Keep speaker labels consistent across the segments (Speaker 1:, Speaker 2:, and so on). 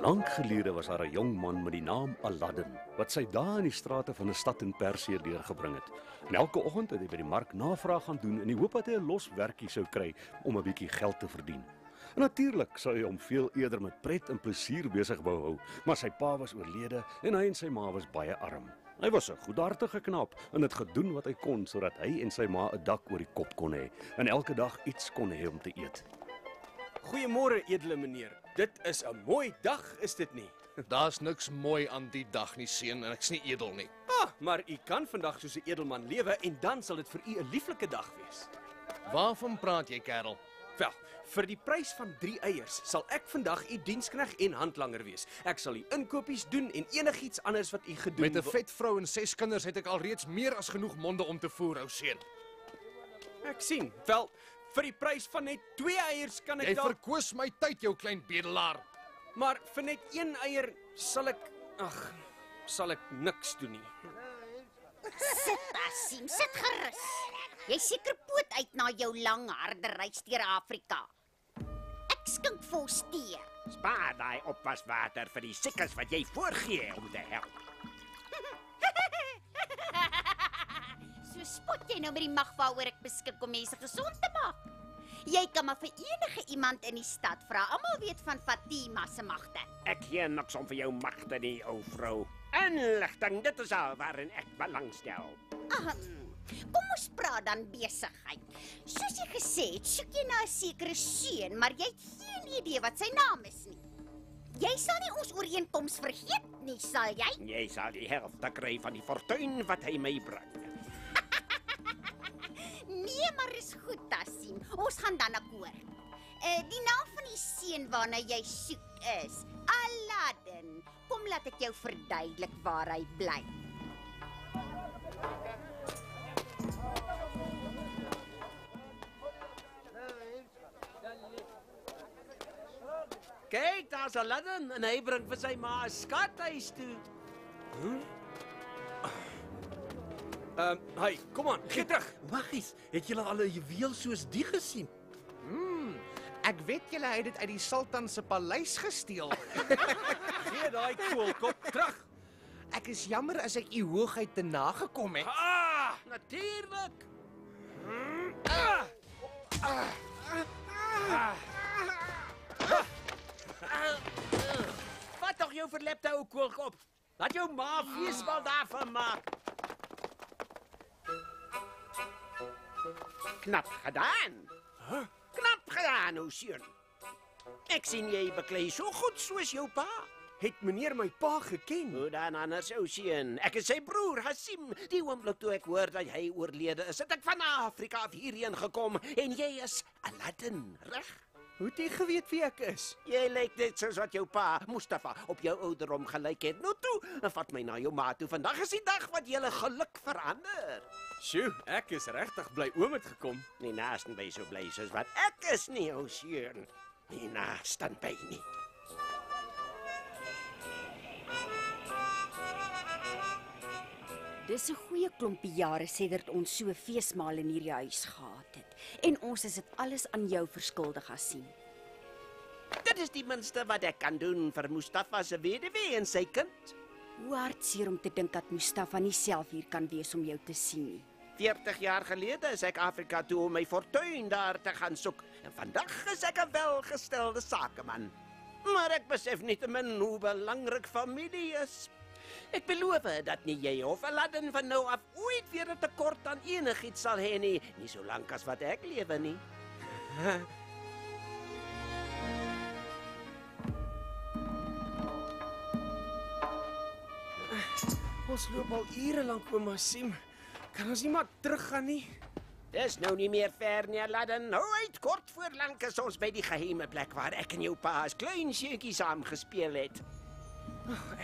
Speaker 1: Lang gelede was daar 'n jong man met die naam Aladdin, wat sy dae in die strate van 'n stad in Persië deurgebring het. En elke oggend het hy by die mark navraag gaan doen in die hoop dat hy 'n los werkie sou kry om 'n bietjie geld te verdien. En natuurlik sou hy hom veel eerder met pret en plesier besig wou hou, maar sy pa was oorlede en hy en sy ma was baie arm. Hy was 'n goedhartige knap en het gedoen wat hy kon sodat hy en sy ma 'n dak oor die kop kon hê en elke dag iets kon hê om te eet.
Speaker 2: Goeiemôre, edele meneer. Dit is 'n mooi dag, is dit nie?
Speaker 3: Daar's niks mooi aan die dag nie, seun, en ek's nie edel nie.
Speaker 2: Maar u kan vandag soos 'n edelman lewe en dan sal dit vir u 'n lieflike dag wees.
Speaker 3: Waarvan praat jy, kerel?
Speaker 2: Wel, vir die prys van 3 eiers sal ek vandag u dienskneg en handlanger wees. Ek sal u inkopies doen en enigiets anders wat u gedoen
Speaker 3: Met 'n vet vrou en 6 kinders het ek alreeds meer as genoeg monde om te voer, ou seun.
Speaker 2: Ek sien. Wel, vir die prys van net 2 eiers kan ek
Speaker 3: Jy verkoos my tyd, jou klein bedelaar.
Speaker 2: Maar vir net 1 eier sal ek niks doen nie.
Speaker 4: Sit, Asim, sit gerus. Jy seker poot uit na jou lang harde reis deur Afrika. Ek skink vir ons tee.
Speaker 5: Spaar daai opwaswater vir die siekes wat jy voorgee om te help.
Speaker 4: So spot jy nou met die mag waaroor ek beskik om mense gesond te maak. Jy kan maar vir enige iemand in die stad vra. Almal weet van Fatima se magte.
Speaker 5: Ek gee niks om vir jou magte nie, ou vrou. Inligting, dit is al waarin ek belangstel.
Speaker 4: Kom ons praat dan besigheid. Soos jy gesê het, soek jy na 'n sekere seun, maar jy het geen idee wat sy naam is nie. Jy sal nie ons ooreenkoms vergeet nie, sal jy?
Speaker 5: Jy sal die helfte kry van die fortuin wat hy my bring.
Speaker 4: Nee, maar is goed, Tassim. Ons gaan dan akkoord. Die naam van die seun waarna jy soek is Aladdin. Kom laat ek jou verduidelik waar hy bly.
Speaker 5: Kyk, daar's Aladdin en hy bring vir sy ma 'n skathuis toe.
Speaker 2: Hey, kom aan, gee terug.
Speaker 6: Waggies, het julle al 'n juweel soos die gesien?
Speaker 3: Ek weet julle het dit uit die sultan se paleis gesteel.
Speaker 2: Gee daai koolkop terug.
Speaker 3: Ek is jammer as ek u hoogheid te nagekom het.
Speaker 5: Natuurlik. Vat tog jou verlepte ou koolkop. Laat jou ma feesbal daarvan maak. Knap gedaan. Knap gedaan, ou seun. Ek sien jy beklei so goed soos jou pa.
Speaker 2: Het meneer my pa geken?
Speaker 5: Hoe dan anders, ou seun? Ek is sy broer, Hasim. Die oomblik toe ek hoor dat hy oorlede is, het ek van Afrika af hierheen gekom en jy is Aladdin, reg?
Speaker 2: Hoe het jy geweet wie ek is?
Speaker 5: Jy lyk net soos wat jou pa, Mustafa, op jou ouderdom gelyk het. Nou toe, vat my na jou ma toe. Vandag is die dag wat julle geluk verander.
Speaker 2: Sjoe, ek is regtig bly oom het gekom.
Speaker 5: Nie naasten by so bly soos wat ek is nie, ou seun. Nie naasten by nie.
Speaker 4: Dis 'n goeie klompie jare sedert ons so 'n feesmaal in hierdie huis gehad het. En ons is dit alles aan jou verskuldig, Asim.
Speaker 5: Dit is die minste wat ek kan doen vir Mustafa se weduwee en sy kind.
Speaker 4: Hoe hartseer om te dink dat Mustafa nie self hier kan wees om jou te sien nie.
Speaker 5: 40 jaar gelede is ek Afrika toe om my fortuin daar te gaan soek. En vandag is ek 'n welgestelde sakeman. Maar ek besef nietemin hoe belangrik familie is. Ek beloof dat nie jy of Aladdin van nou af ooit weer 'n tekort aan enigiets sal hê nie. Nie so lank as wat ek lewe nie.
Speaker 2: Ons loop al ure lank, oom Asim. Kan ons nie maar teruggaan nie?
Speaker 5: Dis nou nie meer ver nie, Aladdin. Nooit kort voor lank is ons by die geheime plek waar ek en jou pa as klein seentjie saam gespeel het.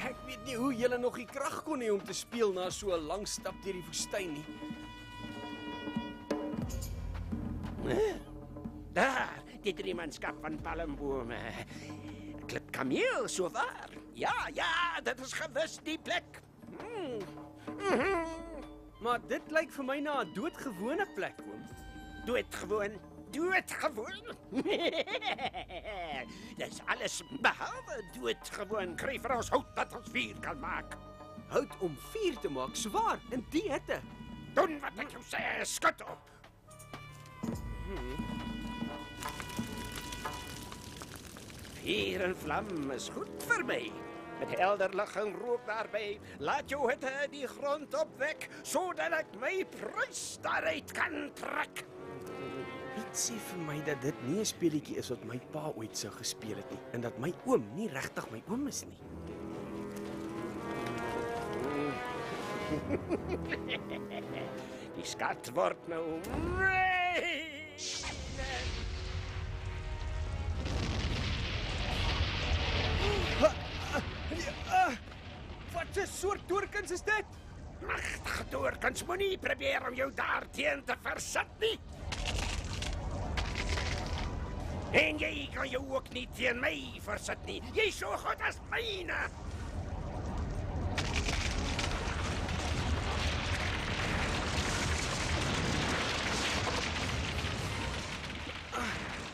Speaker 2: Ek weet nie hoe julle nog die krag kon hê om te speel na so 'n lang stap deur die woestyn nie.
Speaker 5: Daar, die driemanskap van palmbome. Klipkameel, so waar. Ja, dit is gewis die plek.
Speaker 2: Maar dit lyk vir my na 'n doodgewone plek, oom.
Speaker 5: Doodgewoon. Doodgewoon? Dis alles behalwe doodgewoon. Kry vir ons hout dat ons vuur kan maak.
Speaker 2: Hout om vuur te maak, swaar, in die hitte.
Speaker 5: Doen wat ek jou sê, skud op. Vuur en vlam is goed vir my. Met helder lig en rook daarbij, laat jou hitte die grond opwek, sodat ek my prys daaruit kan trek.
Speaker 2: Piet sê vir my dat dit nie 'n speletjie is wat my pa ooit sou gespeel het nie, en dat my oom nie regtig my oom is nie.
Speaker 5: Die skat word nou
Speaker 2: Wat 'n soort doorkens is dit?
Speaker 5: Magtige doorkens, moenie probeer om jou daarteen te versit nie. En jy kan jou ook nie teen my versit nie. Jy so goed as myne.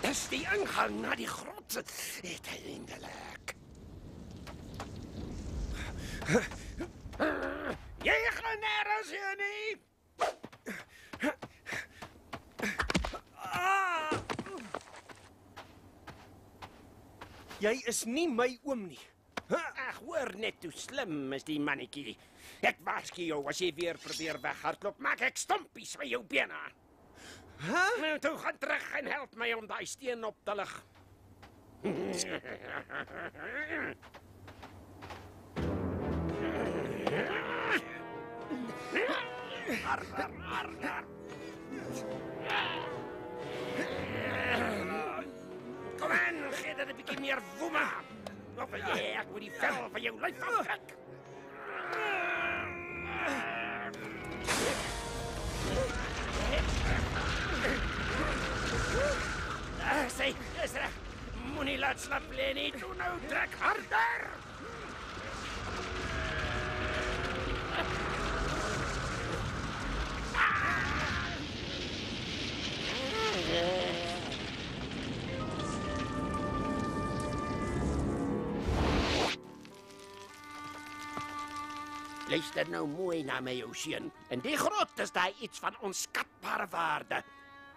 Speaker 5: Dis die ingang na die grot. Uiteindelik. Jy gaan nergens heen nie.
Speaker 2: Jy is nie my oom nie.
Speaker 5: Ag, hoor net hoe slim is die mannetjie. Ek waarsku jou, as jy weer probeer weghardloop, maak ek stompies by jou bene. Nou, toe gaan terug en help my om daai steen op te lig. Kom aan, gee dit 'n bietjie meer woema. Of wil jy ek moet die vel van jou lyf aftrek? Sê, is reg. Moenie laat slap lê nie. Doe nou, trek harder. Luister nou mooi na my, jou seun. In die grot is daar iets van onskatbare waarde.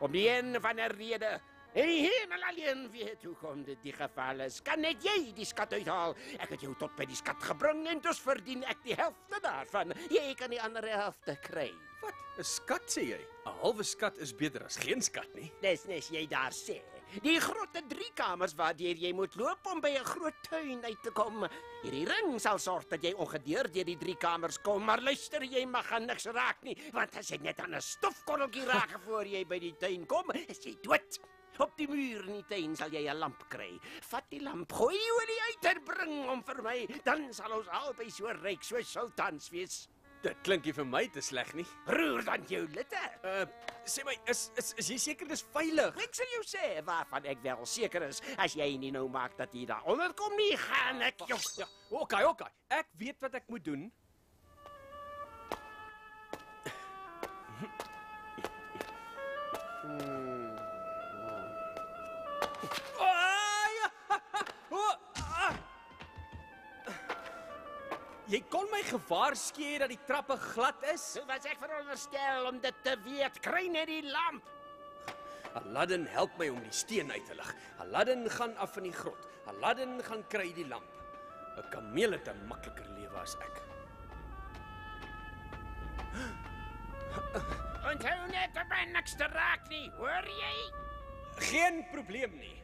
Speaker 5: Om die een of ander rede, en die hemel alleen weet hoekom dit die geval is, kan net jy die skat uithaal. Ek het jou tot by die skat gebring en dus verdien ek die helfte daarvan. Jy kan die andere helfte kry.
Speaker 2: Wat? 'n Skat sê jy? 'n Halwe skat is beter as geen skat nie.
Speaker 5: Dis nes jy daar sê. Die grote 3 kamers waardeur jy moet loop om by 'n groot tuin uit te kom. Hierdie ring sal sorg dat jy ongedeerd deur die 3 kamers kom, maar luister, jy mag aan niks raak nie, want as jy net aan 'n stofkorreltjie raak voor jy by die tuin kom, is jy dood. Op die muur in die tuin sal jy 'n lamp kry. Vat die lamp, gooi die olie uit en bring hom vir my, dan sal ons albei so ryk soos sultans wees.
Speaker 2: Dit klink nie vir my te sleg nie.
Speaker 5: Roer dan jou litte.
Speaker 2: Sê my, is jy seker dis veilig?
Speaker 5: Ek sal jou sê waarvan ek wel seker is. As jy nie nou maak dat jy daar onder kom nie, gaan ek jou...
Speaker 2: Ja, okay. Ek weet wat ek moet doen. Jy kon my gewaarsku dat die trappe glad is.
Speaker 5: So was ek veronderstel om dit te weet. Kry net die lamp.
Speaker 2: Aladdin help my om die steen uit te lig. Aladdin gaan af in die grot. Aladdin gaan kry die lamp. 'n Kameel het 'n makliker lewe as ek.
Speaker 5: Onthou net om my niks te raak nie, hoor jy?
Speaker 2: Geen probleem nie.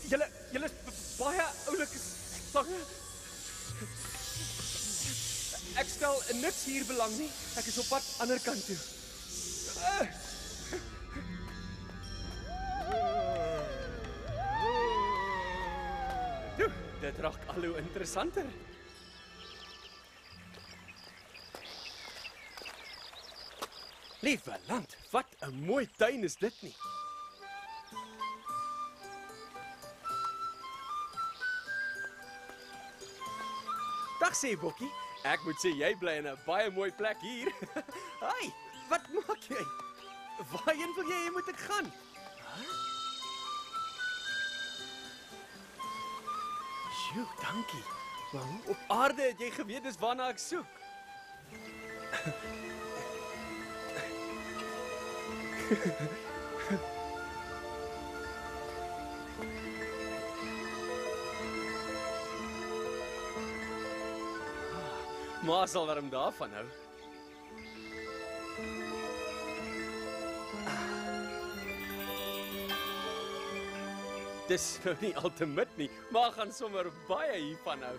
Speaker 2: Julle is baie oulike slange. Ek stel niks hier belang nie. Ek is op pad ander kant toe. Dit raak al hoe interessanter. Liewe land, wat 'n mooi tuin is dit nie. sê, Bokkie. Ek moet sê jy bly in 'n baie mooi plek hier. Hey, wat maak jy? Waarheen wil jy moet ek gaan? Sjoe, dankie. Maar hoe op aarde het jy geweet dis waarna ek soek? Maar sal daarom daarvan hou. Dis nou nie al te mit nie, maar gaan sommer baie hiervan hou.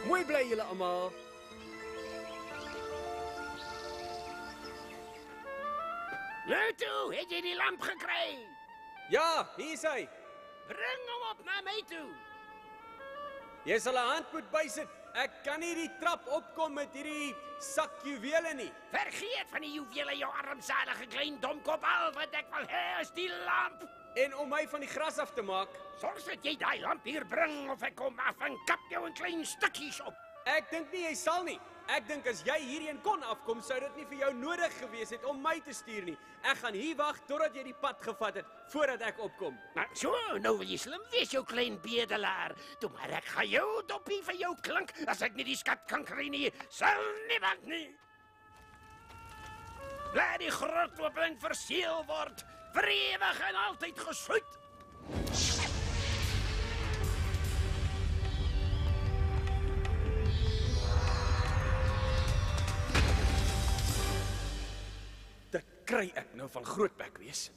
Speaker 2: Mooi bly julle almal.
Speaker 5: Lutu, het jy die lamp gekry?
Speaker 2: Ja, hier is hy.
Speaker 5: Bring hom op na my toe.
Speaker 2: Jy sal 'n hand moet bysit. Ek kan nie die trap opkom met hierdie sak juwele nie.
Speaker 5: Vergeet van die juwele, jou armsalige klein domkop. Al wat ek wil hê is die lamp.
Speaker 2: En om my van die gras af te maak,
Speaker 5: Sorg dat jy daai lamp hier bring of ek kom af en kap jou in klein stukkies op.
Speaker 2: ek dink nie jy sal nie. Ek dink as jy hierheen kon afkom, sou dit nie vir jou nodig gewees het om my te stuur nie. Ek gaan hier wag totdat jy die pad gevat het voordat ek opkom.
Speaker 5: So, nou wil jy slim wees, jou klein bedelaar. Toe maar ek gaan jou doppie vir jou klink. As ek nie die skat kan kry nie, sal niemand nie. Laat die grot oop en verseël word. Vir ewig en altyd gesluit.
Speaker 2: Dit kry ek nou van Grootbek wees.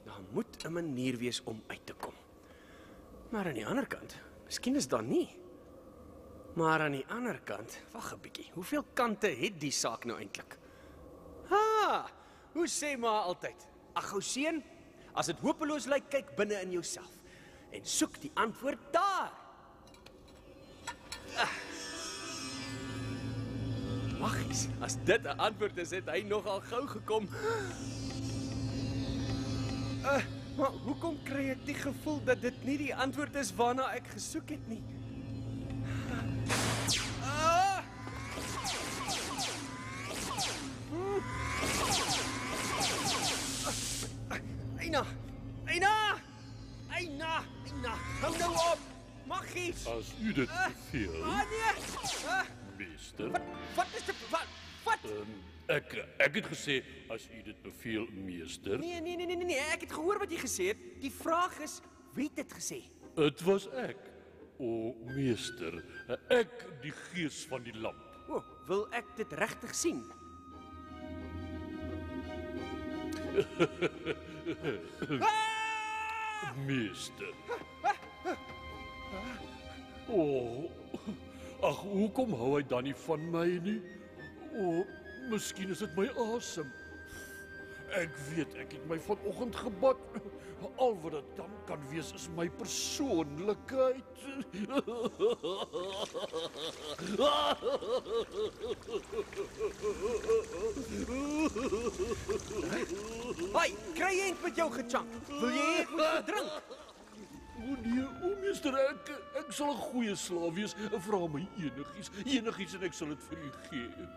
Speaker 2: Daar moet 'n manier wees om uit te kom. Maar aan die ander kant, miskien is daar nie. Maar aan die ander kant, wag 'n bietjie. Hoeveel kante het die saak nou eintlik? Ha! Hoe sê maar altyd? Ag ou seun, as dit hopeloos lyk, kyk binne in jouself en soek die antwoord daar. Maggies, as dit 'n antwoord is, het hy nogal gou gekom. Maar hoekom kry ek die gevoel dat dit nie die antwoord is waarna ek gesoek het nie? Eina, hou nou op! Maggies!
Speaker 1: As u dit beveel,
Speaker 2: Nee!
Speaker 1: meester.
Speaker 2: Wat is dit? Wat?
Speaker 1: Ek het gesê as u dit beveel, meester.
Speaker 2: Nee, ek het gehoor wat jy gesê het. Die vraag is, wie het dit gesê?
Speaker 1: Dit was ek. O, meester, ek die gees van die lamp.
Speaker 2: O, wil ek dit regtig sien?
Speaker 1: Meester. O, ag, hoekom hou hy dan nie van my nie? O, miskien is dit my asem. Ek weet, ek het my vanoggend gebad. Al wat dit dan kan wees is my persoonlikheid.
Speaker 2: Hoi, kry jy met jou gechunk? Wil jy ek moet verdrink?
Speaker 1: O nee, o meester, ek sal 'n goeie slaaf wees. Vra my enigiets en ek sal dit vir u gee.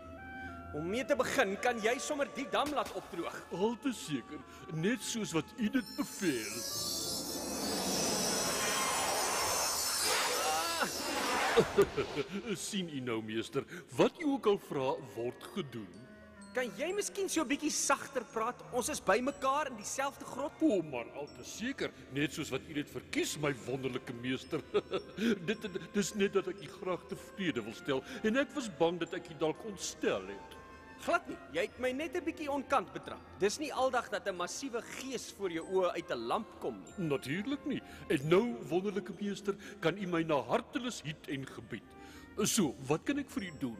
Speaker 2: Om mee te begin, kan jy sommer die dam laat opdroog.
Speaker 1: Al te seker, net soos wat u dit beveel. Sien u nou, meester, wat u ook al vra, word gedoen.
Speaker 2: Kan jy miskien so 'n bietjie sagter praat? Ons is by mekaar in dieselfde grot.
Speaker 1: O, maar al te seker, net soos wat u dit verkies, my wonderlike meester. Dis net dat ek u graag tevrede wil stel en ek was bang dat ek u dalk ontstel het.
Speaker 2: Glad nie. Jy het my net 'n bietjie onkant betrap. Dis nie aldag dat 'n massiewe gees voor jou oë uit 'n lamp kom nie.
Speaker 1: Natuurlik nie. En nou, wonderlike meester, kan u my na hartelus hiet en gebied. So, wat kan ek vir u doen?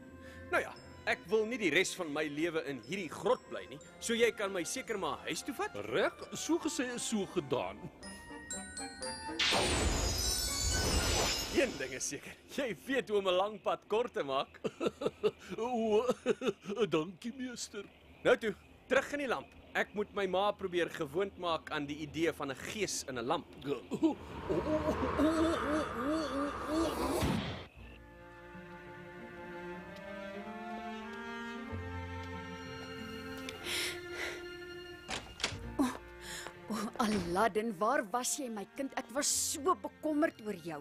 Speaker 2: Nou ja, Ek wil nie die res van my lewe in hierdie grot bly nie. So jy kan my seker maar huis toe vat?
Speaker 6: Reg, so gesê is so gedaan.
Speaker 2: Een ding is seker. Jy weet hoe om 'n lang pad kort te maak.
Speaker 6: O, dankie meester.
Speaker 2: Nou toe, terug in die lamp. Ek moet my ma probeer gewoond maak aan die idee van 'n gees in 'n lamp.
Speaker 7: Aladdin, waar was jy my kind? Ek was so bekommerd oor jou.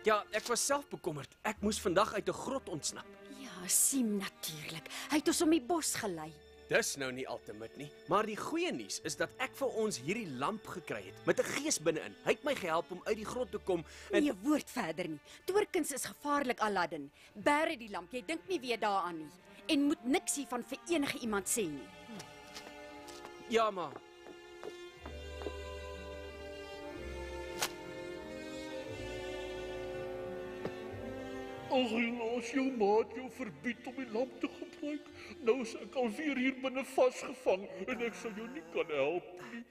Speaker 2: Ja, ek was self bekommerd. Ek moes vandag uit 'n grot ontsnap.
Speaker 7: Ja, Siem natuurlik. Hy het ons om die bos gelei.
Speaker 2: Dis nou nie altemit nie, maar die goeie nuus is dat ek vir ons hierdie lamp gekry het met 'n gees binne-in. Hy het my gehelp om uit die grot te kom en
Speaker 7: Nie 'n woord verder nie. Toorkuns is gevaarlik, Aladdin. Bære die lamp, jy dink nie weer daaraan nie. En moet niks hiervan vir enige iemand sê nie.
Speaker 2: ja, maar
Speaker 6: As jou maat jou verbied om die lamp te gebruik, nou is ek alweer hier binne vasgevang en ek sal jou nie kan help nie.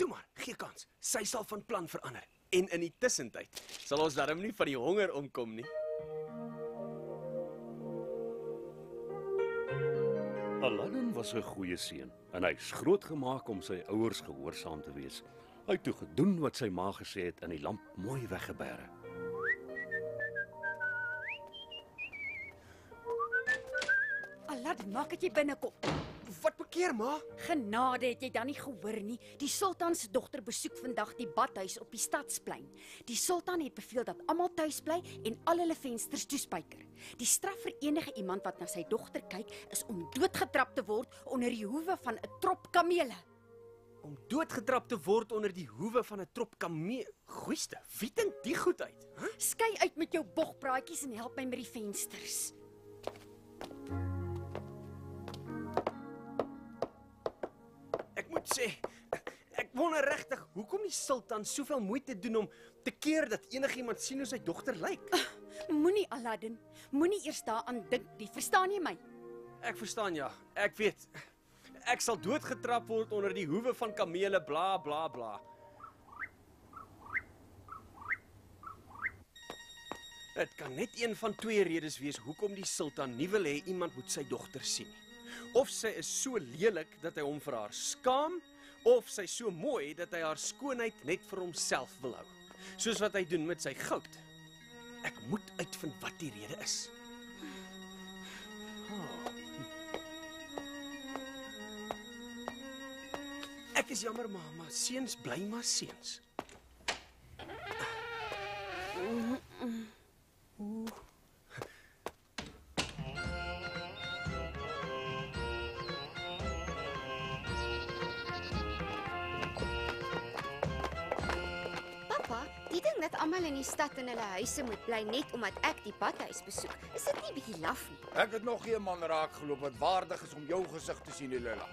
Speaker 2: toe maar, gee kans. Sy sal van plan verander. En in die tussentyd sal ons darm nie van die honger omkom nie.
Speaker 1: Aladdin was 'n goeie seun en hy's grootgemaak om sy ouers gehoorsaam te wees. Hy het toe gedoen wat sy ma gesê het en die lamp mooi weggebêre.
Speaker 7: Aladdin, maak dat jy binnekom.
Speaker 2: Wat bekeer, ma?
Speaker 7: Genade, het jy dan nie gehoor nie? Die sultan se dogter besoek vandag die badhuis op die stadsplein. Die sultan het beveel dat almal tuis bly en al hulle vensters toespyker. Die straf vir enige iemand wat na sy dogter kyk is om doodgetrap te word onder die hoewe van 'n trop kamele.
Speaker 2: Om doodgetrap te word onder die hoewe van 'n trop kameel. Goeiste, wie dink die goed uit? Huh?
Speaker 7: Skei uit met jou bogpraatjies en help my met die vensters.
Speaker 2: Ek moet sê, ek wonder regtig hoekom die sultan soveel moeite doen om te keer dat enigiemand sien hoe sy dogter lyk.
Speaker 7: Moenie, Aladdin, moenie eers daaraan dink nie, verstaan jy my?
Speaker 2: Ek verstaan ja, ek weet. Ek sal doodgetrap word onder die hoewe van kamele, bla bla bla. Dit kan net een van twee redes wees hoekom die sultan nie wil hê iemand moet sy dogter sien nie. Of sy is so lelik dat hy hom vir haar skaam, of sy so mooi dat hy haar skoonheid net vir homself wil hou. Soos wat hy doen met sy goud. Ek moet uitvind wat die rede is. Ek is jammer, maar seuns bly maar seuns.
Speaker 8: Pappa, die ding dat almal in die stad in hulle huise moet bly net omdat ek die badhuis besoek, is dit nie bietjie laf nie?
Speaker 9: Ek het nog geen man raak geloop wat waardig is om jou gesig te sien, Lila.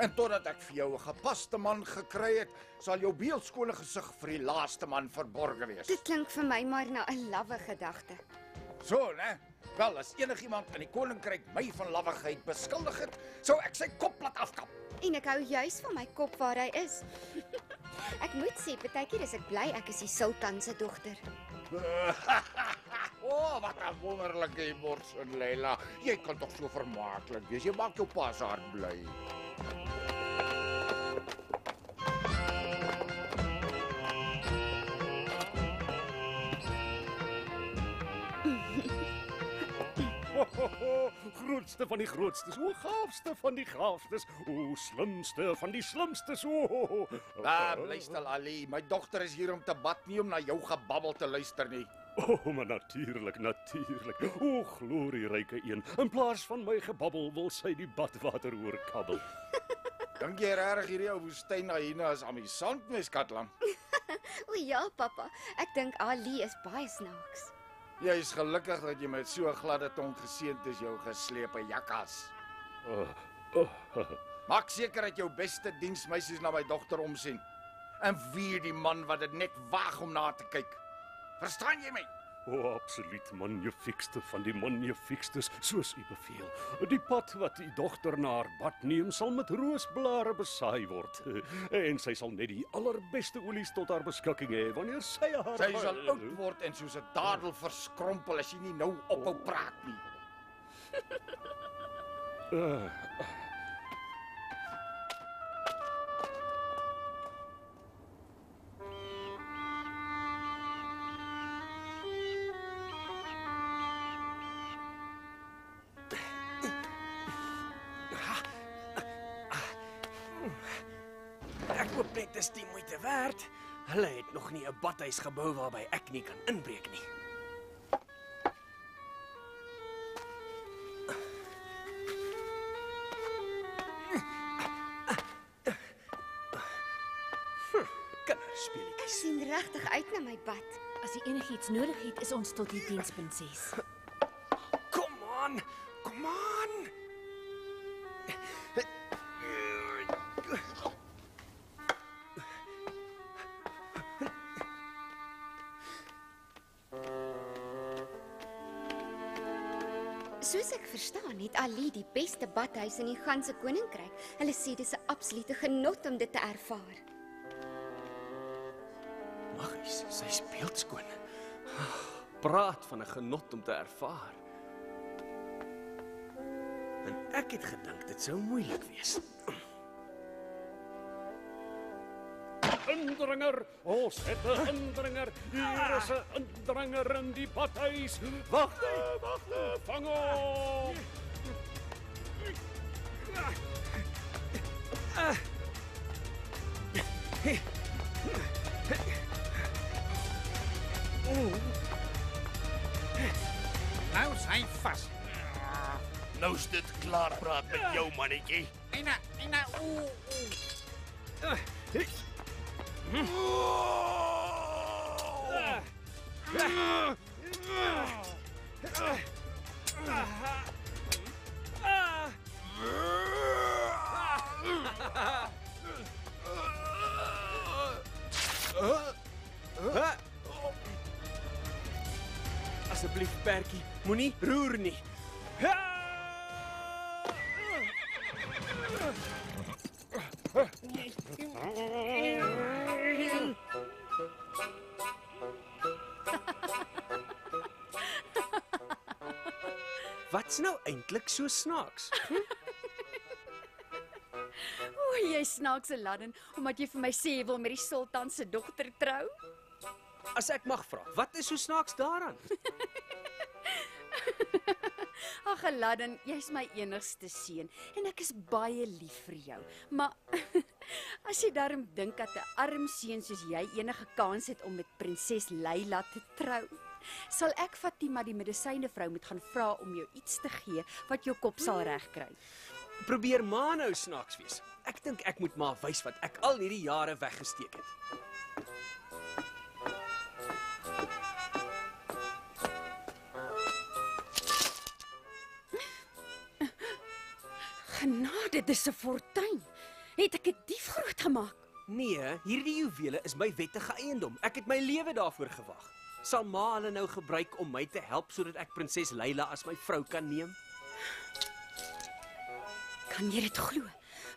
Speaker 9: En totdat ek vir jou 'n gepaste man gekry het, sal jou beeldskone gesig vir die laaste man verborge wees.
Speaker 8: Dit klink vir my maar na 'n lawwe gedagte.
Speaker 9: So, né? Wel, as enigiemand in die koninkryk my van lawwigheid beskuldig het, sou ek sy kop laat afkap.
Speaker 8: En ek hou juis van my kop waar hy is. Ek moet sê, partykeer is ek bly ek is die sultan se dogter.
Speaker 9: O, wat 'n wonderlike borsin, Leila. Jy kan tog so vermaaklik wees. Jy maak jou pa se hart bly.
Speaker 1: Grootste van die grootstes, o gaafste van die gaafstes, o slimste van die slimstes.
Speaker 9: Bly stil, Ali. My dogter is hier om te bad, nie om na jou gebabbel te luister nie.
Speaker 1: Maar natuurlik, natuurlik. O glorieryke een. In plaas van my gebabbel wil sy die badwater oorkabbel.
Speaker 9: Dink jy regtig hierdie ou woestyn hyena is amusant, mes Katlang?
Speaker 8: O ja, pappa, ek dink Ali is baie snaaks.
Speaker 9: Jy is gelukkig dat jy met so 'n gladde tong geseënd is, jou geslepe jakkas. Maak seker dat jou beste diensmeisies na my dogter omsien. En wie die man wat dit net waag om na te kyk. Verstaan jy my?
Speaker 1: O, absoluut magnifiekste van die magnifiekstes, soos u beveel. Die pad wat u dogter na haar bad neem, sal met roosblare besaai word. En sy sal net die allerbeste olies tot haar beskikking hê wanneer sy haar...
Speaker 9: Sy sal oud word en soos 'n dadel verskrompel as jy nie nou ophou praat nie.
Speaker 2: Ek hoop net dis die moeite werd. Hulle het nog nie 'n badhuis gebou waarby ek nie kan inbreek nie. Kinderspeletjies.
Speaker 8: Ek sien regtig uit na my bad.
Speaker 7: As jy enigiets nodig het, is ons tot die diens, prinses.
Speaker 2: Kom aan. Kom aan.
Speaker 8: Soos ek verstaan, het Ali die beste badhuis in die ganse koninkryk. Hulle sê dis 'n absolute genot om dit te ervaar.
Speaker 2: Maggies, sy speel skoon. Praat van 'n genot om te ervaar. En ek het gedink dit sou moeilik wees.
Speaker 1: Indringer, ons het 'n indringer. Hier is 'n indringer in die badhuis. Wagte, vang hom.
Speaker 3: Nou is hy vas.
Speaker 6: Nou's dit klaar praat met jou mannetjie.
Speaker 3: En ooh.
Speaker 2: Asseblief, Perkie, moenie roer nie. Wat's nou eintlik so snaaks?
Speaker 7: O, jy snaaks, Aladdin, omdat jy vir my sê jy wil met die sultan se dogter trou.
Speaker 2: As ek mag vra, wat is so snaaks daaraan?
Speaker 7: Ag, Aladdin, jy's my enigste seun en ek is baie lief vir jou. Maar as jy darm dink dat 'n arm seun soos jy enige kans het om met prinses Leila te trou, sal ek Fatima die medisynevrou moet gaan vra om jou iets te gee wat jou kop sal regkry.
Speaker 2: Probeer maar nou snaaks wees. Ek dink ek moet maar wys wat ek al hierdie jare weggesteek het.
Speaker 7: Genade, dis 'n fortuin. Het ek 'n dief groot gemaak?
Speaker 2: Nee, hierdie juwele is my wettige eiendom. Ek het my lewe daarvoor gewag. Sal ma hulle nou gebruik om my te help sodat ek prinses Leila as my vrou kan neem?
Speaker 7: Kan jy dit glo?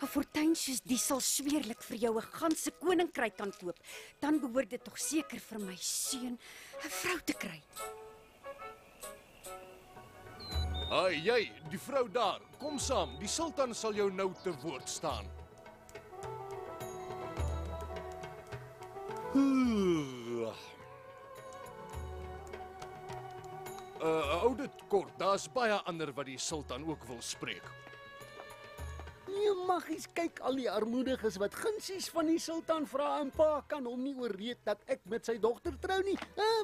Speaker 7: 'n Fortuin soos die sal sweerlik vir jou 'n ganse koninkryk kan koop. Dan behoort dit tog seker vir my seun 'n vrou te kry.
Speaker 6: Haai, jy, die vrou daar. Kom saam, die sultan sal jou nou te woord staan. Hou dit kort. Daar's baie ander wat die sultan ook wil spreek.
Speaker 1: Jy mag eens kyk al die armoediges wat gunsies van die sultan vra en pa kan hom nie ooreed dat ek met sy dogter trou nie.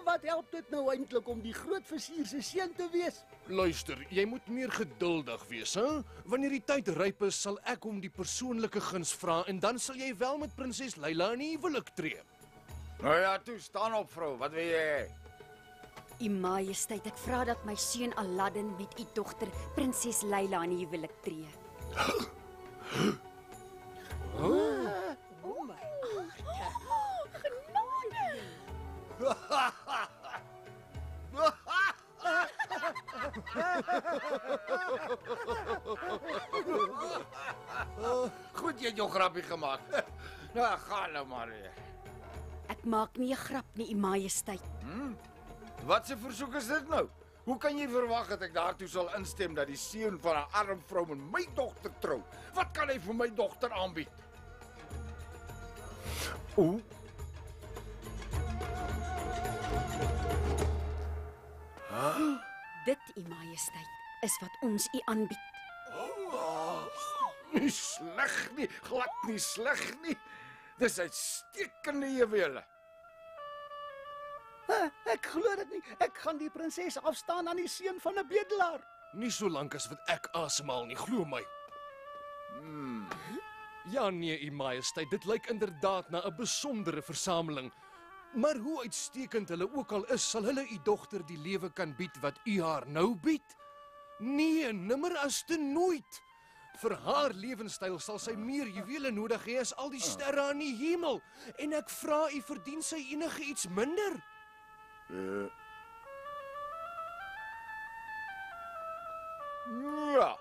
Speaker 1: Wat help dit nou eintlik om die groot versier se seun te wees?
Speaker 6: Luister, jy moet meer geduldig wees, hè? Wanneer die tyd ryp is, sal ek hom die persoonlike guns vra en dan sal jy wel met prinses Leila in die huwelik tree.
Speaker 9: Nou ja, toe staan op vrou, wat wil jy hê?
Speaker 7: U Majesteit, ek vra dat my seun Aladdin met u dogter prinses Leila in die huwelik tree.
Speaker 9: Goed, jy het jou grappie gemaak. Nou, gaan nou maar weer.
Speaker 7: Ek maak nie 'n grap nie, U Majesteit.
Speaker 9: Wat 'n versoek is dit nou? Hoe kan jy verwag dat ek daartoe sal instem dat die seun van 'n arm vrou met my dogter trou? Wat kan hy vir my dogter aanbied?
Speaker 7: Dit, U Majesteit, is wat ons U aanbied.
Speaker 9: Nie sleg nie, glad nie sleg nie. Dis uitstekende juwele.
Speaker 1: Ek glo dit nie. Ek gaan die prinses afstaan aan die seun van 'n bedelaar.
Speaker 6: Nie so lank as wat ek asemhaal nie, glo my. Ja nee, U Majesteit, dit lyk inderdaad na 'n besondere versameling. Maar hoe uitstekend hulle ook al is, sal hulle U dogter die lewe kan bied wat U haar nou bied? Nee, nimmer as te nooit. Vir haar lewenstyl sal sy meer juwele nodig hê as al die sterre aan die hemel. En ek vra U, verdien sy enige iets minder?
Speaker 9: Ja.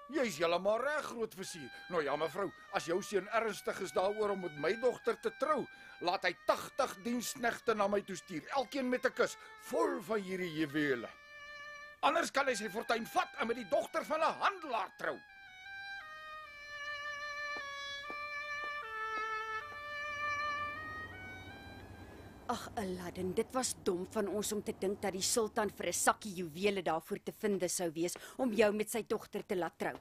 Speaker 9: Jy's heeltemal reg, groot visier. Nou ja, mevrou, as jou seun ernstig is daaroor om met my dogter te trou, laat hy 80 diensknegte na my toe stuur, elkeen met 'n kus vol van hierdie juwele. Anders kan hy sy fortuin vat en met die dogter van 'n handelaar trou.
Speaker 7: Ag, Aladdin, dit was dom van ons om te dink dat die sultan vir 'n sakkie juwele daarvoor te vind sou wees om jou met sy dogter te laat trou.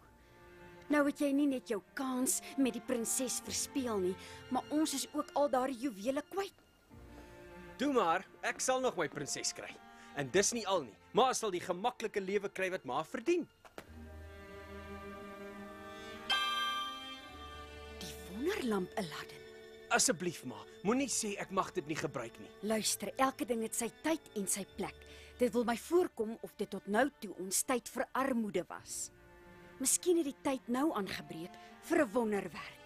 Speaker 7: Nou het jy nie net jou kans met die prinses verspeel nie, maar ons is ook al daardie juwele kwyt.
Speaker 2: Toe maar, ek sal nog my prinses kry. En dis nie al nie, maar sal die gemaklike lewe kry wat ma verdien.
Speaker 7: Die wonderlamp, Aladdin.
Speaker 2: Asseblief ma, moenie sê ek mag dit nie gebruik nie.
Speaker 7: Luister, elke ding het sy tyd en sy plek. Dit wil my voorkom of dit tot nou toe ons tyd vir armoede was. Miskien het die tyd nou aangebreek vir 'n wonderwerk.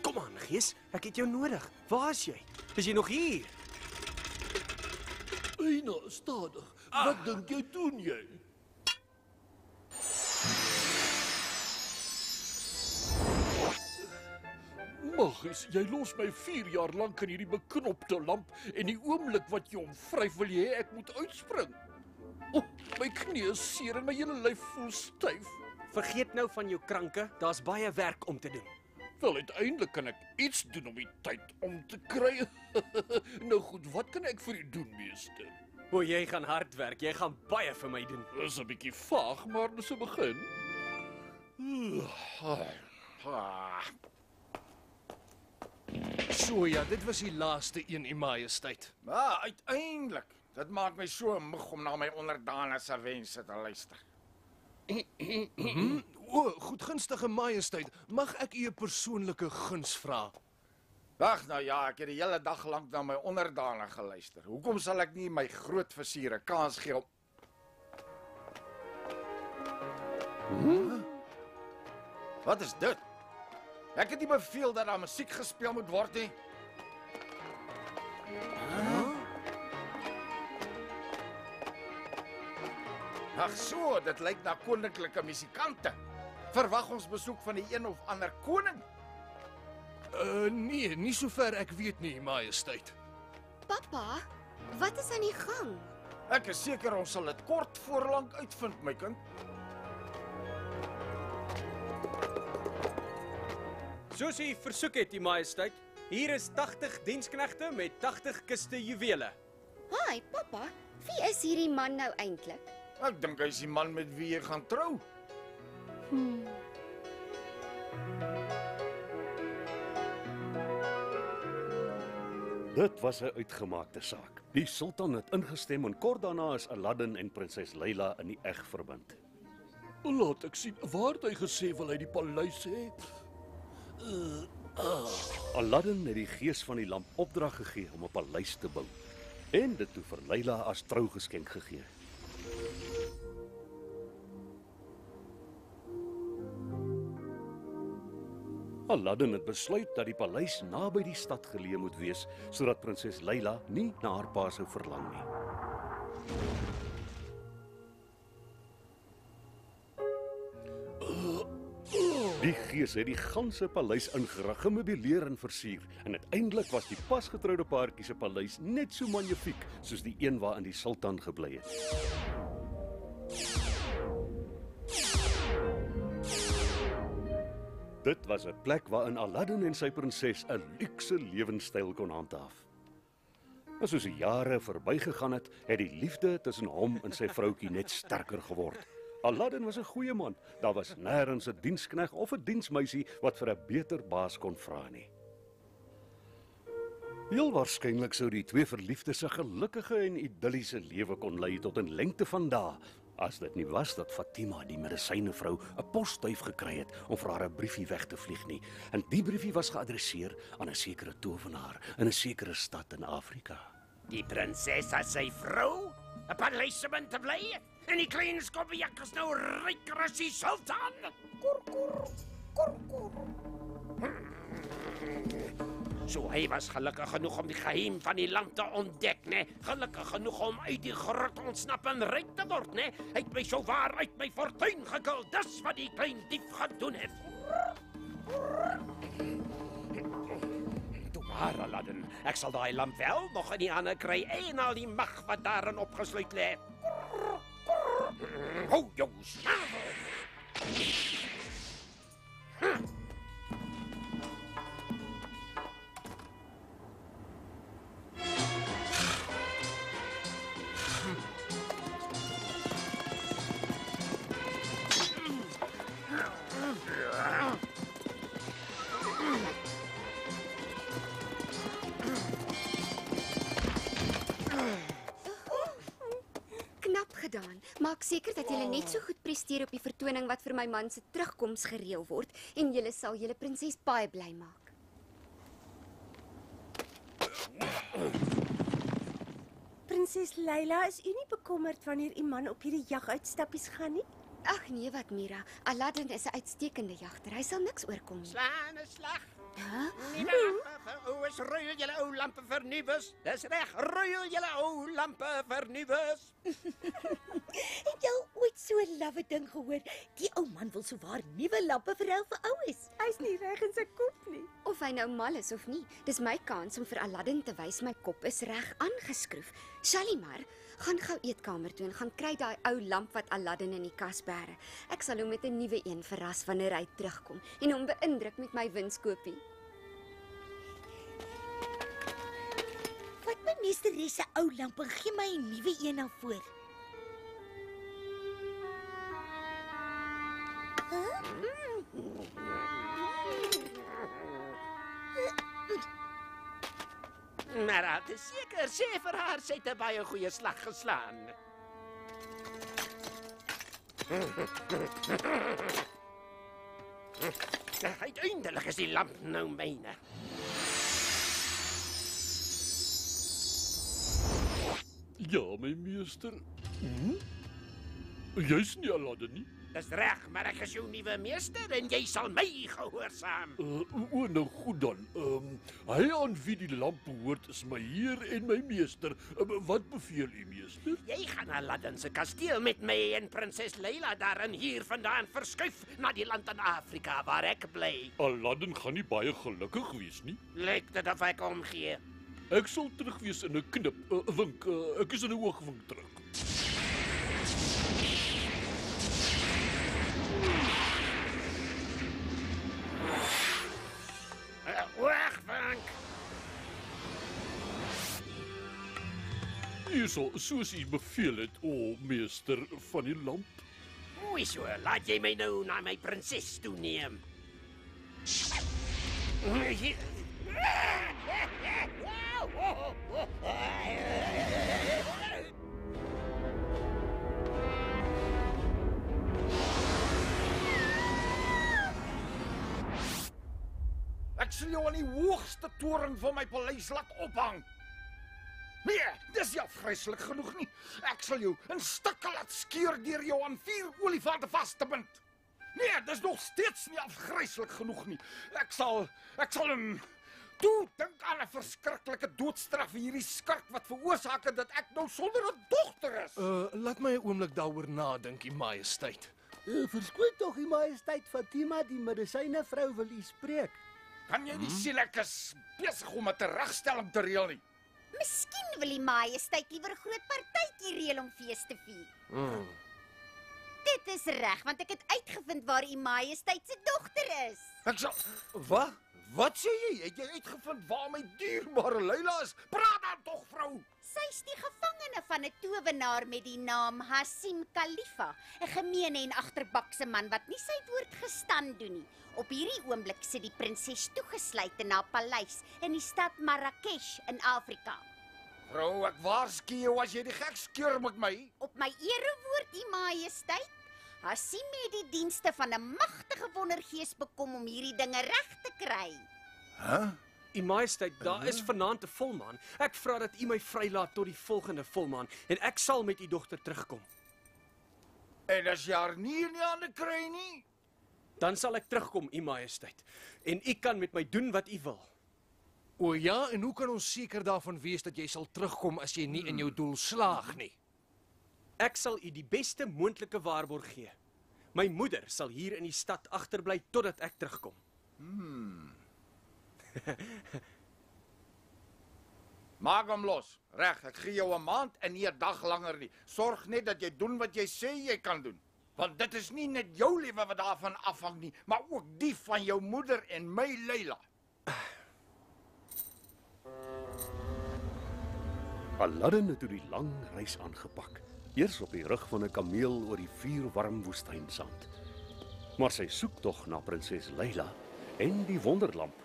Speaker 2: Kom aan, Gees, ek het jou nodig. Waar is jy? Is jy nog hier?
Speaker 1: Eina, stadig. Wat dink jy doen jy? Maggies, jy los my 4 jaar lank in hierdie beknopte lamp en die oomblik wat jy hom vryf wil jy hê ek moet uitspring. My knie is seer en my hele lyf voel styf.
Speaker 2: Vergeet nou van jou kranke, daar's baie werk om te doen.
Speaker 1: Wel, uiteindelik kan ek iets doen om die tyd om te kry. Nou goed, wat kan ek vir u doen, meester?
Speaker 2: O, jy gaan hard werk, jy gaan baie vir my doen.
Speaker 1: Dis 'n bietjie vaag, maar dis 'n begin.
Speaker 6: So ja, dit was die laaste een, U Majesteit.
Speaker 9: Ja, uiteindelik. Dit maak my so moeg om na my onderdane se wense te luister.
Speaker 6: O, goedgunstige Majesteit, mag ek u 'n persoonlike guns vra?
Speaker 9: Ag nou ja, ek het die hele dag lank na my onderdane geluister. Hoekom sal ek nie my groot visier 'n kans gee om... Wat is dit? Ek het nie beveel dat daar musiek gespeel moet word nie. Ag so, dit lyk na koninklike musikante. Verwag ons besoek van die een of ander koning?
Speaker 6: Nee, nie sover ek weet nie, Majesteit.
Speaker 8: Pappa, wat is aan die gang?
Speaker 9: Ek is seker ons sal dit kort voorlank uitvind, my kind.
Speaker 2: Soos u versoek het, U Majesteit, hier is 80 diensknegte met 80 kiste juwele.
Speaker 8: Haai, pappa, wie is hierdie man nou eintlik?
Speaker 9: Ek dink hy is die man met wie jy gaan trou.
Speaker 1: Dit was 'n uitgemaakte saak. Die sultan het ingestem en kort daarna is Aladdin en prinses Leila in die eg verbind. Laat ek sien, waar het hy gesê wil hy die paleis hê? Aladdin het die gees van die lamp opdrag gegee om 'n paleis te bou en dit toe vir Leila as trougeskenk gegee. Aladdin het besluit dat die paleis naby die stad geleë moet wees, sodat prinses Leila nie na haar pa sou verlang nie. Die gees het die ganse paleis ingerig, gemeubileer en versier, en uiteindelik was die pasgetroude paartjie se paleis net so magnifiek soos die een waarin die sultan gebly het. Dit was 'n plek waarin Aladdin en sy prinses 'n luukse lewenstyl kon handhaaf. En soos die jare verbygegaan het, het die liefde tussen hom en sy vroutjie net sterker geword. Aladdin was 'n goeie man. Daar was nêrens 'n dienskneg of 'n diensmeisie wat vir 'n beter baas kon vra nie. Heel waarskynlik sou die twee verliefdes 'n gelukkige en idilliese lewe kon lei tot in lengte van dae, as dit nie was dat Fatima, die medisynevrou, 'n posduif gekry het om vir haar 'n briefie weg te vlieg nie. En die briefie was geadresseer aan 'n sekere towenaar in 'n sekere stad in Afrika.
Speaker 5: Die prinses as sy vrou, 'n paleisman te bly, en die klein skoppiejak is nou ryker as die sultan. So hy was gelukkig genoeg om die geheim van die land te ontdek, né? Gelukkig genoeg om uit die grot ontsnap en ryk te word, né? Hy het my so waar uit my fortuin gekil. Dis wat die klein dief gedoen het. Toe maar, Aladdin, ek sal daai lamp wel nog in die hande kry en al die mag wat daarin opgesluit lê. Hou jou snavel!
Speaker 8: Gedaan. Maak seker dat julle net so goed presteer op die vertoning wat vir my man se terugkoms gereël word en julle sal julle prinses baie bly maak.
Speaker 10: Prinses Leila, is u nie bekommerd wanneer u man op hierdie jaguitstappies gaan nie?
Speaker 8: Ag nee, wat Mira. Aladdin is 'n uitstekende jagter. Hy sal niks oorkom nie.
Speaker 5: Slaan 'n slag.
Speaker 8: Huh?
Speaker 5: Oues, ruil julle ou lampe vir nuus. Dis reg, ruil julle ou lampe vir nuus.
Speaker 10: Het jy ooit so 'n lawwe ding gehoor? Die ou man wil sowaar nuwe lampe verruil vir oues. Hy's nie reg in sy kop nie.
Speaker 8: Of hy nou mal is of nie, dis my kans om vir Aladdin te wys my kop is reg aangeskroef. Shalimar, gaan gou eetkamer toe en gaan kry daai ou lamp wat Aladdin in die kas bære. Ek sal hom met 'n nuwe een verras wanneer hy terugkom en hom beïndruk met my winskoopie.
Speaker 10: Vat my meesteres se ou lamp en gee my 'n nuwe een dan voor.
Speaker 5: Maar het is seker, sê vir haar, sy het 'n baie goeie slag geslaan. Uiteindelik is die lamp nou myne.
Speaker 11: Ja, my meester. Jy's nie Aladdin nie.
Speaker 5: Dis reg, maar ek is jou nuwe meester en jy sal my gehoorsaam.
Speaker 11: Nou goed dan. Hy aan wie die lamp behoort is my heer en my meester. Wat beveel u, meester?
Speaker 5: Jy gaan Aladdin se kasteel met my en prinses Leila daarin hier vandaan verskuif na die land in Afrika waar ek bly.
Speaker 11: Aladdin gaan nie baie gelukkig wees nie.
Speaker 5: Lyk dit of ek omgee?
Speaker 11: Ek sal terug wees in 'n knip, wink. Ek is in 'n oogwink terug.
Speaker 5: Oogwink.
Speaker 11: Hierso, soos u beveel het, o meester van die lamp.
Speaker 5: Oei so, laat jy my nou na my prinses toe neem.
Speaker 9: Ek sal jou aan die hoogste toring van my paleis laat ophang. Nee, dis nie afgryslik genoeg nie. Ek sal jou in stukke laat skeur deur jou aan 4 olifante vas te bind. Nee, dis nog steeds nie afgryslik genoeg nie. Ek sal hom toe dink aan 'n verskriklike doodstraf vir hierdie skurk wat veroorsaak het dat ek nou sonder 'n dogter is.
Speaker 6: Laat my 'n oomblik daaroor nadink, U Majesteit.
Speaker 12: Verskoon tog, U Majesteit, Fatima, die medisynevrou wil u spreek.
Speaker 9: Kan jy nie sien ek is besig om 'n regstelling te reël nie?
Speaker 4: Miskien wil die majesteit liewer 'n groot partytjie reël om fees te vier. Dit is reg, want ek het uitgevind waar u majesteit se dogter is.
Speaker 9: Ek sal Wat sê jy? Het jy uitgevind waar my dierbare Leila is? Praat dan tog, vrou.
Speaker 4: Sy's die gevangene van 'n towenaar met die naam Hassim Khalifa, 'n gemeene en agterbakse man wat nie sy woord gestand doen nie. Op hierdie oomblik sit die prinses toegesluit in haar paleis in die stad Marrakesh in Afrika.
Speaker 9: Vrou, ek waarsku jou as jy die gek skeur met my.
Speaker 4: Op my erewoord, u majesteit, Hassim het die dienste van 'n magtige wondergees bekom om hierdie dinge reg te kry.
Speaker 2: U majesteit, daar is vanaand 'n volmaan. Ek vra dat u my vrylaat tot die volgende volmaan en ek sal met u dogter terugkom.
Speaker 9: En as jy haar nie in die hande kry nie,
Speaker 2: Dan sal ek terugkom, u majesteit. En u kan met my doen wat u wil.
Speaker 6: O ja, en hoe kan ons seker daarvan wees dat jy sal terugkom as jy nie in jou doel slaag nie?
Speaker 2: Ek sal u die beste moontlike waarborg gee. My moeder sal hier in die stad agterbly totdat ek terugkom.
Speaker 9: Maak hom los. Reg, ek gee jou 'n maand en nie 'n dag langer nie. Sorg net dat jy doen wat jy sê jy kan doen. Want dit is nie net jou lewe wat daarvan afhang nie, maar ook die van jou moeder en my Leila.
Speaker 1: Aladdin het toe die lang reis aangepak. Eers op die rug van 'n kameel oor die vuurwarm woestynsand. Maar sy soektog na prinses Leila en die wonderlamp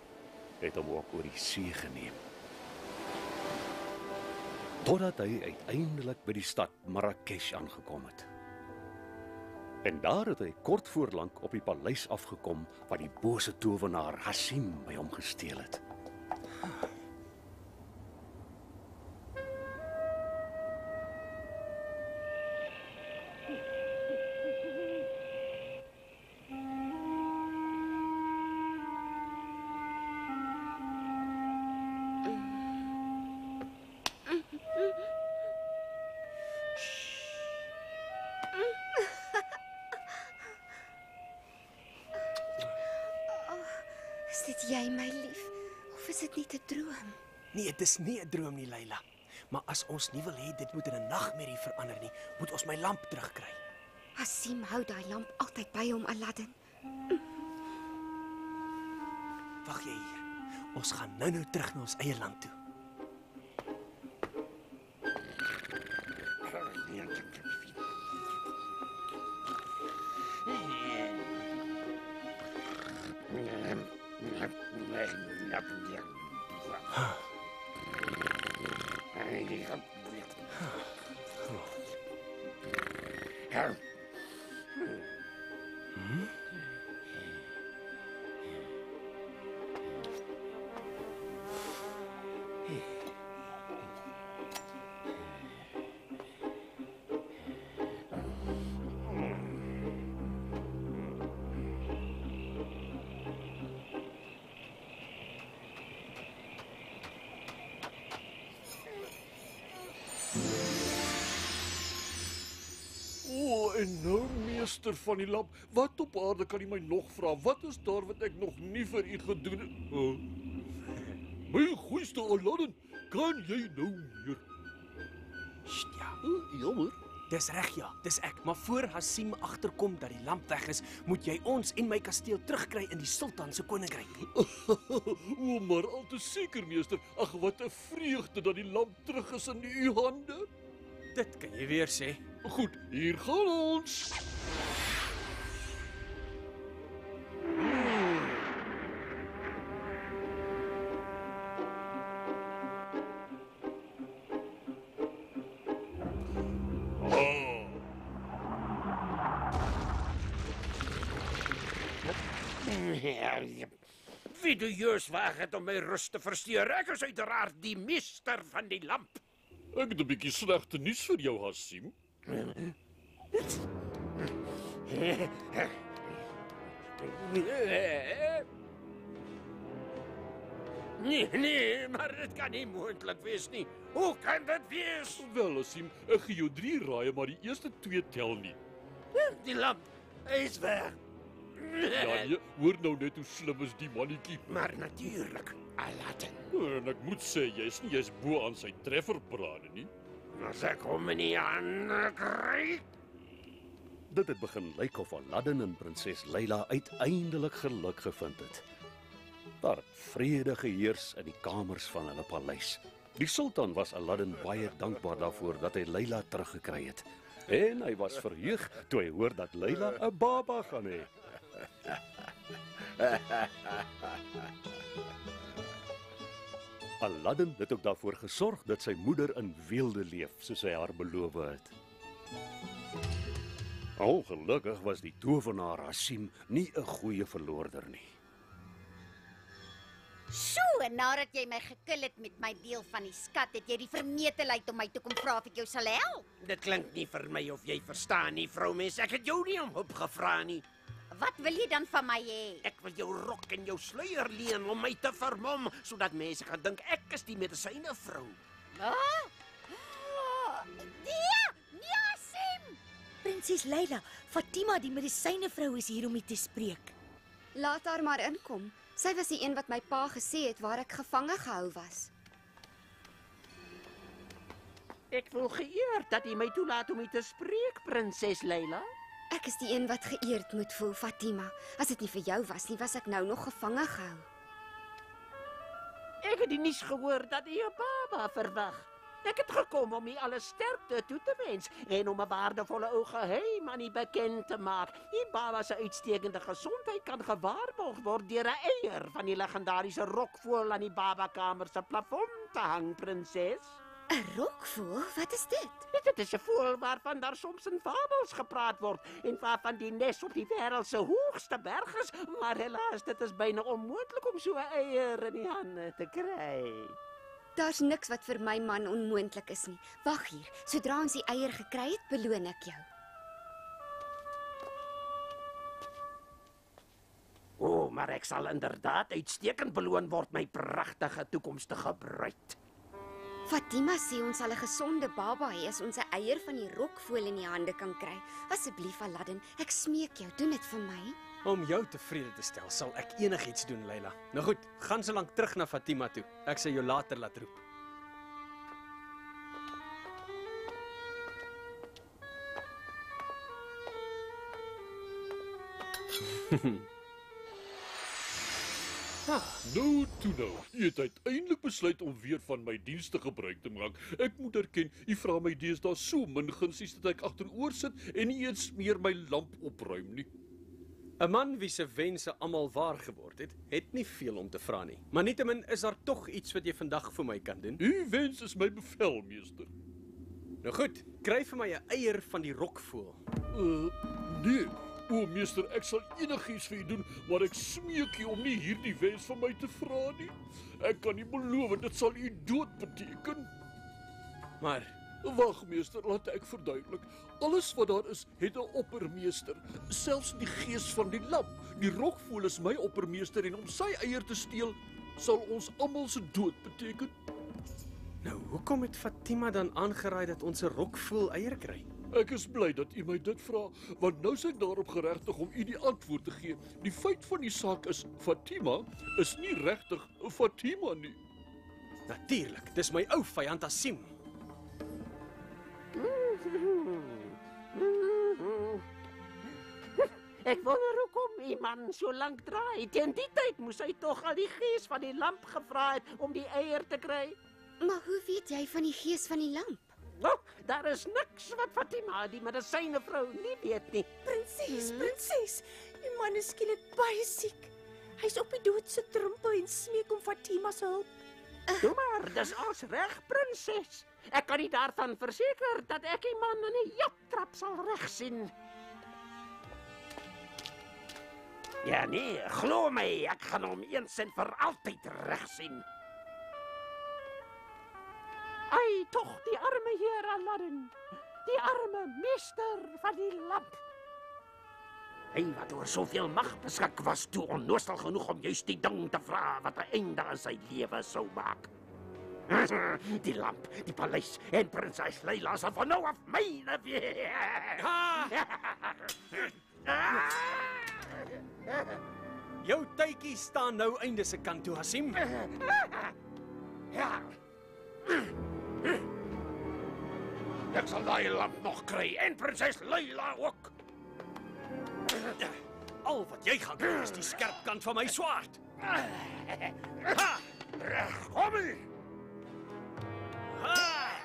Speaker 1: het hom ook oor die see geneem. Totdat hy uiteindelik by die stad Marrakesh aangekom het. En daar het hy kort voorlank op die paleis afgekom waar die bose towenaar Hassim by hom gesteel het.
Speaker 8: Is dit jy, my lief? Of is dit net 'n droom?
Speaker 2: Nee, dit is nie 'n droom nie, Leila. Maar as ons nie wil hê dit moet in 'n nagmerrie verander nie, moet ons my lamp terugkry.
Speaker 8: Hassim hou daai lamp altyd by hom, Aladdin.
Speaker 2: Wag jy hier. Ons gaan nou terug na ons eie land toe.
Speaker 11: En nou, meester van die lamp, wat op aarde kan u my nog vra? Wat is daar wat ek nog nie vir u gedoen het? My goeiste Aladdin, kan jy nou meer?
Speaker 2: Sst, ja.
Speaker 11: Jammer.
Speaker 2: Dis reg, ja, dis ek. Maar voor Hassim agterkom dat die lamp weg is, moet jy ons en my kasteel terugkry in die sultan se koninkryk.
Speaker 11: O, maar al te seker, meester. Ag, wat 'n vreugde dat die lamp terug is in u hande.
Speaker 2: Dit kan jy weer sê.
Speaker 11: Goed, hier gaan ons.
Speaker 5: Wie du juist waag het om my rus te versteur? Ek is uiteraard die meester van die lamp.
Speaker 11: Ek het 'n bietjie slegte nuus vir jou, Hassim.
Speaker 5: Nee, maar dit kan nie moontlik wees nie. Hoe kan dit wees?
Speaker 11: Wel, Asim, ek gee jou 3 raaie, maar die eerste 2 tel nie.
Speaker 5: Die lamp, hy is weg.
Speaker 11: Ja, nee, hoor nou net hoe slim is die mannetjie.
Speaker 5: Maar natuurlik, Aladdin.
Speaker 11: En ek moet sê, jy's bo aan sy trefferbrade nie.
Speaker 5: As ek hom nie aankry.
Speaker 1: Dit het begin lyk of Aladdin en prinses Leila uiteindelik geluk gevind het. Daar het vrede geheers in die kamers van hulle paleis. Die sultan was Aladdin baie dankbaar daarvoor dat hy Leila teruggekry het. En hy was verheug toe hy hoor dat Leila 'n baba gaan hê. Aladdin het ook daarvoor gesorg dat sy moeder in weelde leef, soos hy haar beloof het. Ongelukkig was die towenaar Asim nie 'n goeie verloorder nie.
Speaker 4: So, nadat jy my gekil het met my deel van die skat, het jy die vermetelheid om my toe kom vra of ek jou sal help.
Speaker 5: Dit klink nie vir my of jy verstaan nie, vroumens. Ek het jou nie om hulp gevra nie.
Speaker 4: Wat wil jy dan van my hê?
Speaker 5: Ek wil jou rok en jou sluier leen om my te vermom, sodat mense gaan dink ek is die medisyne vrou.
Speaker 4: Nee, Asim!
Speaker 10: Prinses Leila, Fatima die medisyne vrou is hier om u te spreek.
Speaker 8: Laat haar maar inkom. Sy was die een wat my pa gesê het waar ek gevange gehou was.
Speaker 5: Ek voel geëerd dat jy my toelaat om u te spreek, prinses Leila.
Speaker 8: Ek is die een wat geëerd moet voel, Fatima. As dit nie vir jou was nie, was ek nou nog gevange gehou.
Speaker 5: Ek het die nuus gehoor dat jy 'n baba verwag. Ek het gekom om u alle sterkte toe te wens en om 'n waardevolle ou geheim aan u bekend te maak. Die baba se uitstekende gesondheid kan gewaarborg word deur 'n eier van die legendariese rokvoël aan die babakamer se plafon te hang, prinses.
Speaker 8: 'n Rokvoël? Wat is dit?
Speaker 5: Dit is 'n voël waarvan daar soms in fabels gepraat word en waarvan die nes op die wêreld se hoogste berg is, maar helaas, dit is byna onmoontlik om so 'n eier in die hande te kry.
Speaker 8: Daar's niks wat vir my man onmoontlik is nie. Wag hier, sodra ons die eier gekry het, beloon ek jou.
Speaker 5: Maar ek sal inderdaad uitstekend beloon word, my pragtige toekomstige bruid.
Speaker 8: Fatima sê ons sal 'n gesonde baba hê as ons 'n eier van die rokvoël in die hande kan kry. Asseblief, Aladdin, ek smeek jou, doen dit vir my.
Speaker 2: Om jou tevrede te stel, sal ek enigiets doen, Leila. Nou goed, gaan so lank terug na Fatima toe. Ek sal jou later laat roep.
Speaker 11: Nou, jy het uiteindelik besluit om weer van my dienste gebruik te maak. Ek moet erken, jy vra my deesdae so min gunsies dat ek agteroor sit en nie eens meer my lamp opruim nie.
Speaker 2: 'n Man wie se wense almal waar geword het, het nie veel om te vra nie. Maar nietemin is daar tog iets wat jy vandag vir my kan doen.
Speaker 11: U wens is my bevel, meester.
Speaker 2: Nou goed, kry vir my 'n eier van die rokvoël.
Speaker 11: Nee. O, meester, ek sal enigiets vir u doen, maar ek smeek u om nie hierdie wens van my te vra nie. Ek kan nie beloof dit sal u dood beteken.
Speaker 2: Maar
Speaker 11: wag, meester, laat ek verduidelik. Alles wat daar is, het 'n oppermeester. Selfs die gees van die lamp. Die rokvoël is my oppermeester en om sy eier te steel, sal ons almal se dood beteken.
Speaker 2: Nou, hoekom het Fatima dan aangeraai dat ons 'n rokvoël eier kry?
Speaker 11: Ek is bly dat u my dit vra, want nou is ek daarop geregtig om u die antwoord te gee. Die feit van die saak is, Fatima is nie regtig Fatima nie.
Speaker 2: Natuurlik, dis my ou vyand Asim.
Speaker 5: Ek wonder hoekom die man so lank draai. Teen die tyd moes hy tog al die gees van die lamp gevra het om die eier te kry.
Speaker 8: Maar hoe weet jy van die gees van die lamp?
Speaker 5: Nou, daar is niks wat Fatima, die medisyne vrou, nie weet nie.
Speaker 10: Prinses, die man is skielik baie siek. Hy's op die doodse drempel en smeek om Fatima se hulp.
Speaker 5: Doe maar, dis ons reg, prinses. Ek kan nie daarvan verseker dat ek die man in 'n japtrap sal regsien. Ja nee, glo my, ek gaan hom eens en vir altyd regsien. Ai, tog die arme heer Aladdin, die arme meester van die lamp. Hy wat oor soveel mag beskik was toe onnoostel genoeg om juist die ding te vra wat 'n einde aan sy lewe sou maak. Die lamp, die paleis en prinses Leila sal van nou af myne wees.
Speaker 2: Jou tydjie staan nou einde se kant toe, Hasim.
Speaker 5: Ja. Ek sal daai lamp nog kry en prinses Leila ook.
Speaker 2: Al wat jy gaan kry is die skerp kant van my swaard.
Speaker 5: Kom hier.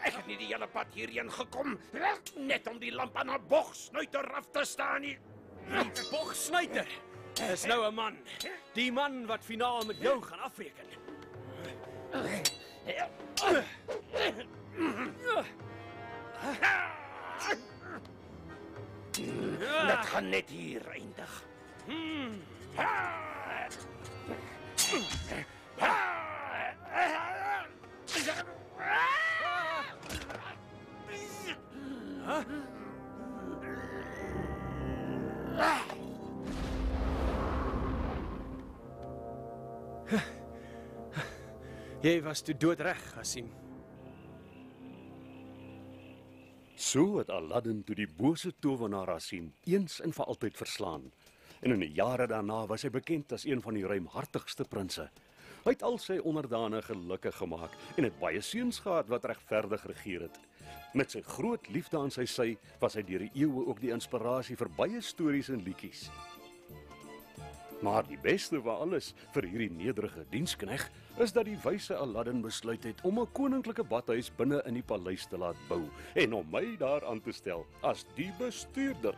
Speaker 5: Ek het nie die hele pad hierheen gekom net om die lamp aan 'n bogsnuiter af te staan nie.
Speaker 2: Die bogsnuiter is nou 'n man. Die man wat finaal met jou gaan afreken.
Speaker 5: Dit gaan net hier eindig.
Speaker 2: Jy was toe doodreg, Hasim.
Speaker 1: So het Aladdin toe die bose towenaar Hasim eens en vir altyd verslaan. En in die jare daarna was hy bekend as een van die ruimhartigste prinse. Hy het al sy onderdane gelukkig gemaak en het baie seuns gehad wat regverdig regeer het. Met sy groot liefde aan sy sy was hy deur die eeue ook die inspirasie vir baie stories en liedjies. Maar die beste van alles vir hierdie nederige dienskneg is dat die wyse Aladdin besluit het om 'n koninklike badhuis binne in die paleis te laat bou en om my daar aan te stel as die bestuurder.